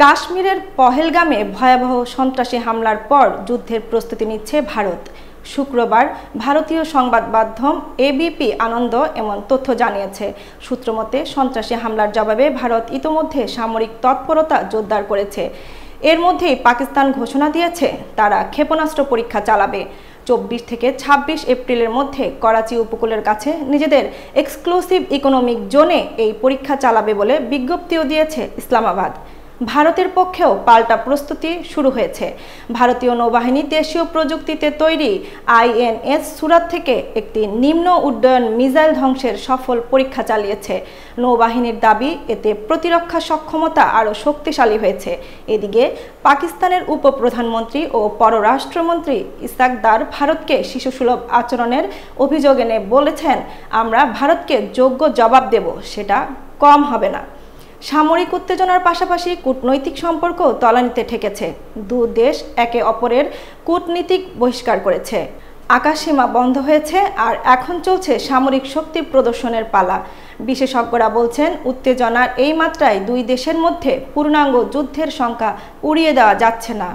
কাশ্মীরের পহেলগামে ভয়াবহ সন্ত্রাসী হামলার পর যুদ্ধের প্রস্তুতি নিচ্ছে ভারত। শুক্রবার ভারতীয় সংবাদ মাধ্যম এবিপি আনন্দ এমন তথ্য জানিয়েছে। সূত্রমতে সন্ত্রাসী হামলার জবাবে ভারত ইতোমধ্যে সামরিক তৎপরতা জোরদার করেছে। এর মধ্যেই পাকিস্তান ঘোষণা দিয়েছে তারা ক্ষেপণাস্ত্র পরীক্ষা চালাবে। 24 থেকে 26 এপ্রিলের মধ্যে করাচি উপকূলের কাছে নিজেদের এক্সক্লুসিভ ইকোনমিক জোনে এই পরীক্ষা চালাবে বলে বিজ্ঞপ্তিও দিয়েছে ইসলামাবাদ। ভারতের পক্ষেও পাল্টা প্রস্তুতি শুরু হয়েছে। ভারতীয় নৌবাহিনী দেশীয় প্রযুক্তিতে তৈরি আইএনএস সুরাত থেকে একটি নিম্ন উড্ডয়ন মিসাইল ধ্বংসের সফল পরীক্ষা চালিয়েছে। নৌবাহিনীর দাবি এতে প্রতিরক্ষা সক্ষমতা আরও শক্তিশালী হয়েছে। এদিকে পাকিস্তানের উপপ্রধানমন্ত্রী ও পররাষ্ট্রমন্ত্রী ইসাক দার ভারতকে শিশুসুলভ আচরণের অভিযোগ এনে বলেছেন, আমরা ভারতকে যোগ্য জবাব দেব, সেটা কম হবে না। সামরিক উত্তেজনার পাশাপাশি কূটনৈতিক সম্পর্কও তলানিতে ঠেকেছে। দু দেশ একে অপরের কূটনীতিক বহিষ্কার করেছে। আকাশসীমা বন্ধ হয়েছে আর এখন চলছে সামরিক শক্তি প্রদর্শনের পালা। বিশেষজ্ঞরা বলছেন, উত্তেজনার এই মাত্রায় দুই দেশের মধ্যে পূর্ণাঙ্গ যুদ্ধের শঙ্কা উড়িয়ে দেওয়া যাচ্ছে না।